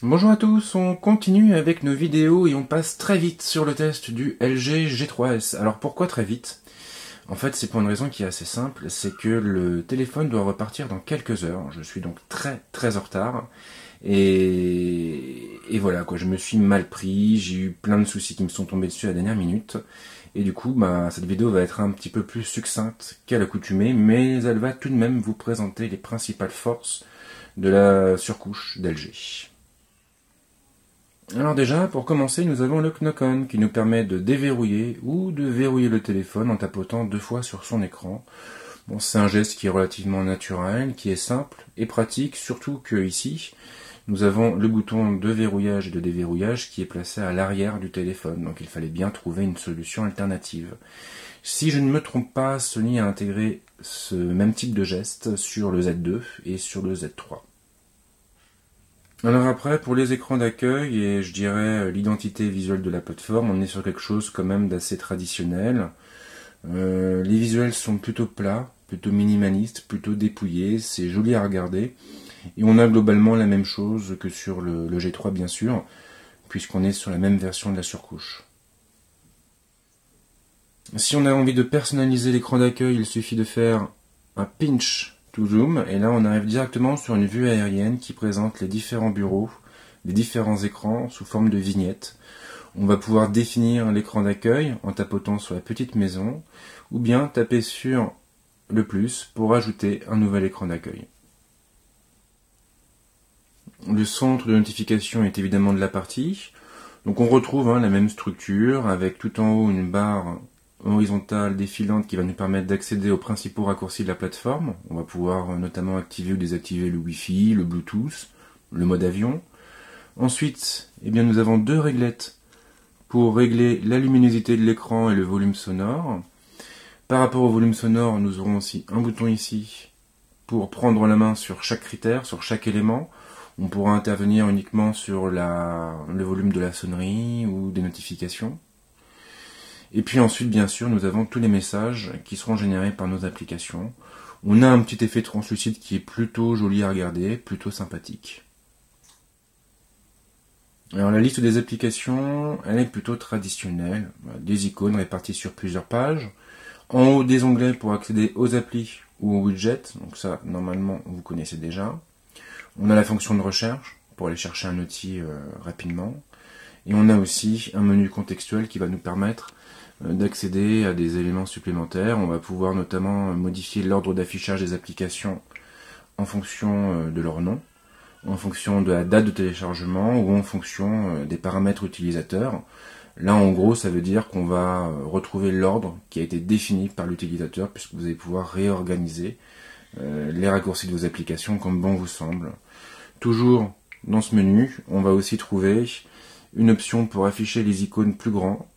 Bonjour à tous, on continue avec nos vidéos et on passe très vite sur le test du LG G3S. Alors pourquoi très vite? En fait c'est pour une raison qui est assez simple, c'est que le téléphone doit repartir dans quelques heures. Je suis donc très en retard. Et voilà quoi, je me suis mal pris, j'ai eu plein de soucis qui me sont tombés dessus à la dernière minute. Et du coup, cette vidéo va être un petit peu plus succincte qu'à l'accoutumée, mais elle va tout de même vous présenter les principales forces de la surcouche d'LG. Alors déjà, pour commencer, nous avons le Knock-On qui nous permet de déverrouiller ou de verrouiller le téléphone en tapotant 2 fois sur son écran. Bon, c'est un geste qui est relativement naturel, qui est simple et pratique, surtout que ici, nous avons le bouton de verrouillage et de déverrouillage qui est placé à l'arrière du téléphone, donc il fallait bien trouver une solution alternative. Si je ne me trompe pas, Sony a intégré ce même type de geste sur le Z2 et sur le Z3. Alors après, pour les écrans d'accueil et je dirais l'identité visuelle de la plateforme, on est sur quelque chose quand même d'assez traditionnel. Les visuels sont plutôt plats, plutôt minimalistes, plutôt dépouillés, c'est joli à regarder. Et on a globalement la même chose que sur le G3 bien sûr, puisqu'on est sur la même version de la surcouche. Si on a envie de personnaliser l'écran d'accueil, il suffit de faire un pinch to zoom, et là on arrive directement sur une vue aérienne qui présente les différents bureaux, les différents écrans sous forme de vignettes. On va pouvoir définir l'écran d'accueil en tapotant sur la petite maison, ou bien taper sur le plus pour ajouter un nouvel écran d'accueil. Le centre de notification est évidemment de la partie, donc on retrouve la même structure avec tout en haut une barre horizontale défilante qui va nous permettre d'accéder aux principaux raccourcis de la plateforme. On va pouvoir notamment activer ou désactiver le Wi-Fi, le Bluetooth, le mode avion. Ensuite, nous avons 2 réglettes pour régler la luminosité de l'écran et le volume sonore. Par rapport au volume sonore, nous aurons aussi un bouton ici pour prendre la main sur chaque critère, sur chaque élément. On pourra intervenir uniquement sur le volume de la sonnerie ou des notifications. Et puis ensuite, bien sûr, nous avons tous les messages qui seront générés par nos applications. On a un petit effet translucide qui est plutôt joli à regarder, plutôt sympathique. Alors la liste des applications, elle est plutôt traditionnelle. Des icônes réparties sur plusieurs pages. En haut, des onglets pour accéder aux applis ou aux widgets. Donc ça, normalement, vous connaissez déjà. On a la fonction de recherche pour aller chercher un outil rapidement. Et on a aussi un menu contextuel qui va nous permettre d'accéder à des éléments supplémentaires. On va pouvoir notamment modifier l'ordre d'affichage des applications en fonction de leur nom, en fonction de la date de téléchargement ou en fonction des paramètres utilisateurs. Là, en gros, ça veut dire qu'on va retrouver l'ordre qui a été défini par l'utilisateur, puisque vous allez pouvoir réorganiser les raccourcis de vos applications comme bon vous semble. Toujours dans ce menu, on va aussi trouver une option pour afficher les icônes plus grands,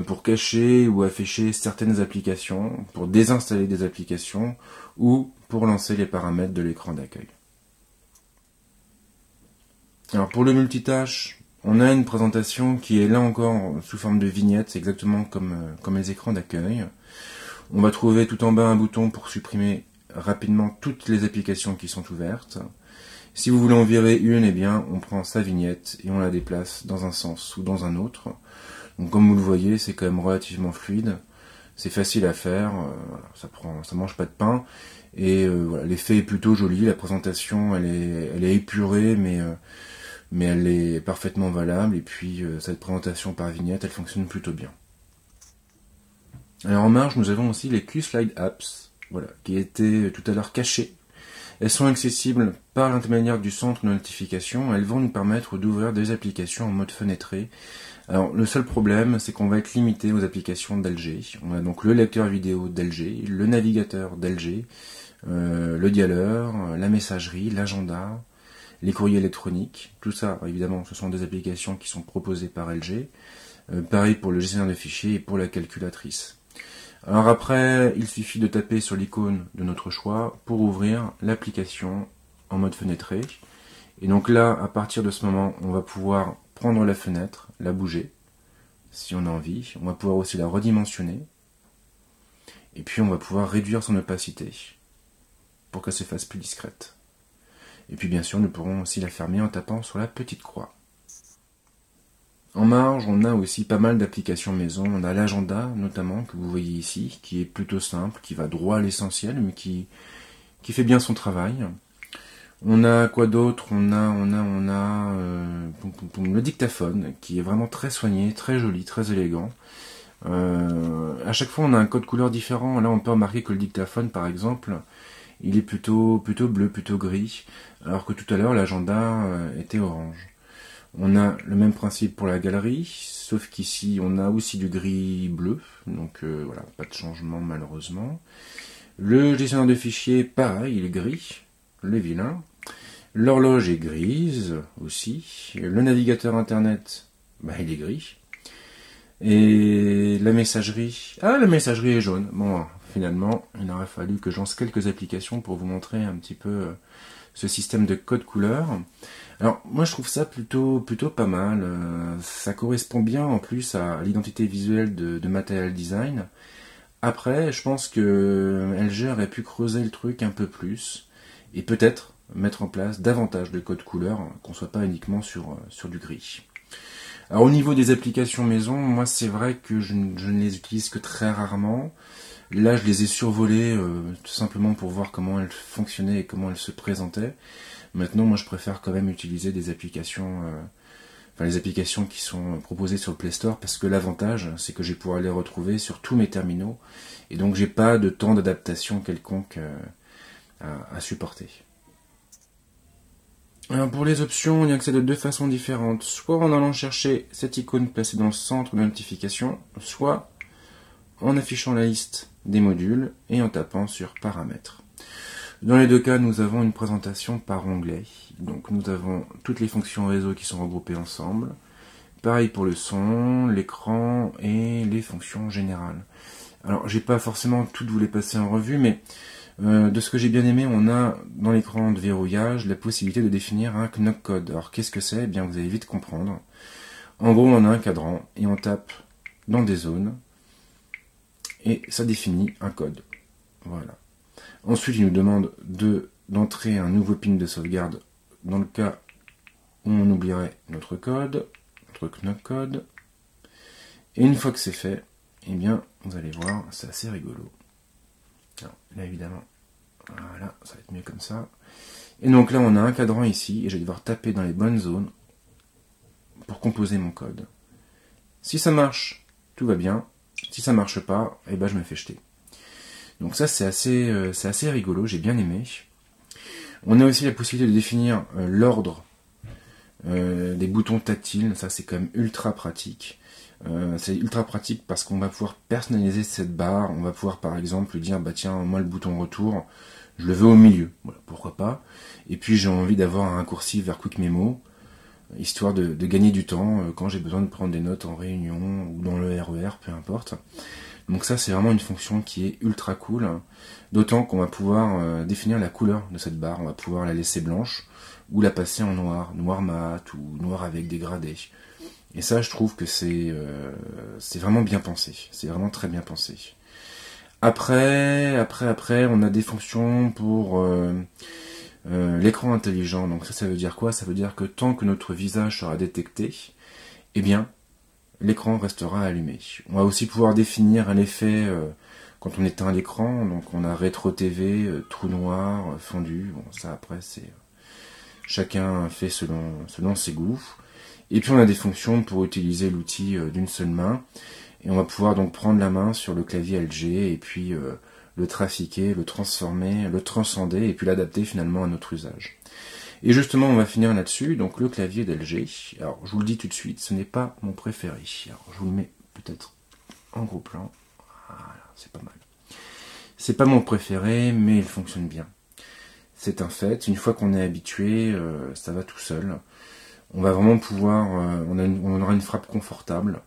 pour cacher ou afficher certaines applications, pour désinstaller des applications ou pour lancer les paramètres de l'écran d'accueil. Alors pour le multitâche, on a une présentation qui est là encore sous forme de vignette, c'est exactement comme les écrans d'accueil. On va trouver tout en bas un bouton pour supprimer rapidement toutes les applications qui sont ouvertes. Si vous voulez en virer une, on prend sa vignette et on la déplace dans un sens ou dans un autre. Donc comme vous le voyez, c'est quand même relativement fluide, c'est facile à faire, ça mange pas de pain, et l'effet est plutôt joli, la présentation elle est épurée, mais elle est parfaitement valable, et puis cette présentation par vignette, elle fonctionne plutôt bien. Alors en marge, nous avons aussi les Q-Slide Apps, qui étaient tout à l'heure cachées. Elles sont accessibles par l'intermédiaire du centre de notification, elles vont nous permettre d'ouvrir des applications en mode fenêtré. Alors le seul problème, c'est qu'on va être limité aux applications d'LG. On a donc le lecteur vidéo d'LG, le navigateur d'LG, le dialer, la messagerie, l'agenda, les courriers électroniques. Tout ça, évidemment, ce sont des applications qui sont proposées par LG. Pareil pour le gestionnaire de fichiers et pour la calculatrice. Alors après, il suffit de taper sur l'icône de notre choix pour ouvrir l'application en mode fenêtré. Et donc là, à partir de ce moment, on va pouvoir prendre la fenêtre, la bouger, si on a envie. On va pouvoir aussi la redimensionner. Et puis on va pouvoir réduire son opacité pour qu'elle se fasse plus discrète. Et puis bien sûr, nous pourrons aussi la fermer en tapant sur la petite croix. En marge, on a aussi pas mal d'applications maison. On a l'agenda, notamment, que vous voyez ici, qui est plutôt simple, qui va droit à l'essentiel, mais qui fait bien son travail. On a quoi d'autre? On a le dictaphone, qui est vraiment très soigné, très joli, très élégant. À chaque fois, on a un code couleur différent. Là, on peut remarquer que le dictaphone, par exemple, il est plutôt bleu, plutôt gris, alors que tout à l'heure, l'agenda était orange. On a le même principe pour la galerie, sauf qu'ici on a aussi du gris-bleu, donc voilà, pas de changement malheureusement. Le gestionnaire de fichiers, pareil, il est gris, le vilain. L'horloge est grise aussi. Le navigateur internet, il est gris. Et la messagerie, la messagerie est jaune. Bon, finalement, il aurait fallu que je lance quelques applications pour vous montrer un petit peu ce système de code couleur. Alors, moi je trouve ça plutôt pas mal. Ça correspond bien en plus à l'identité visuelle de Material Design. Après, je pense que LG aurait pu creuser le truc un peu plus et peut-être mettre en place davantage de code couleur, qu'on soit pas uniquement sur du gris. Alors au niveau des applications maison, moi c'est vrai que je ne les utilise que très rarement. Là, je les ai survolées tout simplement pour voir comment elles fonctionnaient et comment elles se présentaient. Maintenant, moi, je préfère quand même utiliser des applications, les applications qui sont proposées sur le Play Store, parce que l'avantage, c'est que je vais pouvoir les retrouver sur tous mes terminaux, et donc j'ai pas de temps d'adaptation quelconque à supporter. Alors pour les options, on y accède de deux façons différentes, soit en allant chercher cette icône placée dans le centre de notification, soit en affichant la liste des modules et en tapant sur paramètres. Dans les deux cas, nous avons une présentation par onglet. Donc nous avons toutes les fonctions réseau qui sont regroupées ensemble. Pareil pour le son, l'écran et les fonctions générales. Alors j'ai pas forcément toutes vous les passer en revue, mais de ce que j'ai bien aimé, on a dans l'écran de verrouillage la possibilité de définir un knock code. Alors qu'est-ce que c'est? Eh bien vous allez vite comprendre. En gros, on a un cadran et on tape dans des zones et ça définit un code. Voilà. Ensuite, il nous demande d'entrer un nouveau pin de sauvegarde dans le cas où on oublierait notre code, notre knock code. Et une fois que c'est fait, eh bien, vous allez voir, c'est assez rigolo. Alors, là, évidemment, voilà, ça va être mieux comme ça. Et donc là, on a un cadran ici, et je vais devoir taper dans les bonnes zones pour composer mon code. Si ça marche, tout va bien. Si ça marche pas, eh ben, je me fais jeter. Donc ça, c'est assez rigolo, j'ai bien aimé. On a aussi la possibilité de définir l'ordre des boutons tactiles. Ça, c'est quand même ultra pratique. C'est ultra pratique parce qu'on va pouvoir personnaliser cette barre. On va pouvoir, par exemple, dire, bah tiens, moi, le bouton retour, je le veux au milieu. Voilà, pourquoi pas. Et puis, j'ai envie d'avoir un raccourci vers Quick Memo, histoire de gagner du temps quand j'ai besoin de prendre des notes en réunion ou dans le RER, peu importe. Donc ça, c'est vraiment une fonction qui est ultra cool, d'autant qu'on va pouvoir définir la couleur de cette barre. On va pouvoir la laisser blanche ou la passer en noir, noir mat ou noir avec des gradés. Et ça, je trouve que c'est vraiment bien pensé. C'est vraiment très bien pensé. Après, on a des fonctions pour l'écran intelligent. Donc ça veut dire quoi? Ça veut dire que tant que notre visage sera détecté, eh bien, l'écran restera allumé. On va aussi pouvoir définir un effet quand on éteint l'écran. Donc on a rétro TV, trou noir, fondu. Bon, ça après c'est chacun fait selon ses goûts. Et puis on a des fonctions pour utiliser l'outil d'une seule main. Et on va pouvoir donc prendre la main sur le clavier LG et puis le trafiquer, le transformer, le transcender et puis l'adapter finalement à notre usage. Et justement, on va finir là-dessus, donc le clavier d'LG. Alors, je vous le dis tout de suite, ce n'est pas mon préféré. Alors, je vous le mets peut-être en gros plan. Voilà, c'est pas mal. C'est pas mon préféré, mais il fonctionne bien. C'est un fait. Une fois qu'on est habitué, ça va tout seul. On va vraiment pouvoir... on aura une frappe confortable.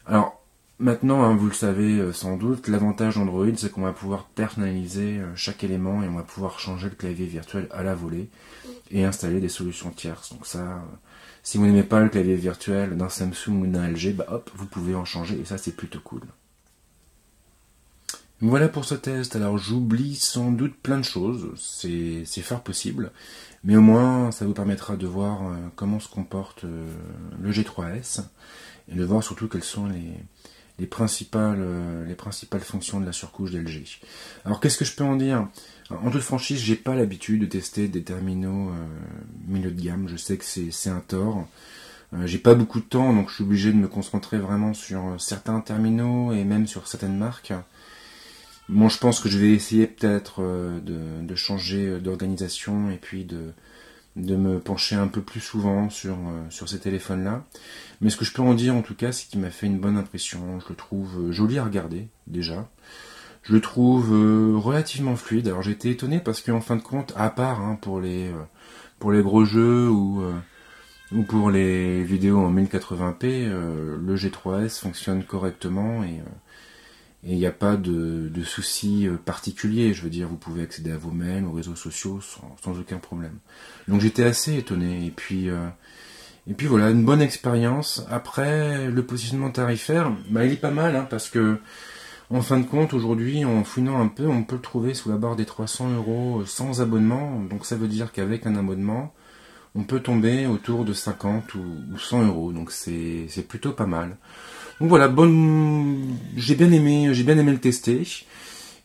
Alors, maintenant, hein, vous le savez sans doute, l'avantage d'Android, c'est qu'on va pouvoir personnaliser chaque élément et on va pouvoir changer le clavier virtuel à la volée et installer des solutions tierces. Donc ça, si vous n'aimez pas le clavier virtuel d'un Samsung ou d'un LG, bah hop, vous pouvez en changer et ça c'est plutôt cool. Voilà pour ce test. Alors j'oublie sans doute plein de choses, c'est fort possible, mais au moins ça vous permettra de voir comment se comporte le G3S et de voir surtout quelles sont les principales fonctions de la surcouche d'LG. Alors qu'est-ce que je peux en dire? En toute franchise, j'ai pas l'habitude de tester des terminaux milieu de gamme, je sais que c'est un tort. J'ai pas beaucoup de temps, donc je suis obligé de me concentrer vraiment sur certains terminaux et même sur certaines marques. Bon, je pense que je vais essayer peut-être de changer d'organisation et puis de me pencher un peu plus souvent sur ces téléphones-là. Mais ce que je peux en dire en tout cas, c'est qu'il m'a fait une bonne impression. Je le trouve joli à regarder déjà. Je le trouve relativement fluide. Alors j'ai été étonné parce qu'en fin de compte, à part pour les gros jeux ou pour les vidéos en 1080p, le G3S fonctionne correctement et il n'y a pas de soucis particuliers. Je veux dire, vous pouvez accéder à vos mails, aux réseaux sociaux sans aucun problème. Donc j'étais assez étonné. Et puis voilà, une bonne expérience. Après, le positionnement tarifaire, il est pas mal, parce que en fin de compte, aujourd'hui, en fouinant un peu, on peut le trouver sous la barre des 300 € sans abonnement. Donc ça veut dire qu'avec un abonnement, on peut tomber autour de 50 ou 100 €. Donc c'est plutôt pas mal. Donc voilà, j'ai bien aimé le tester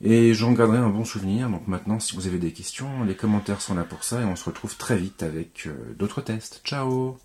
et j'en garderai un bon souvenir. Donc maintenant, si vous avez des questions, les commentaires sont là pour ça et on se retrouve très vite avec d'autres tests. Ciao!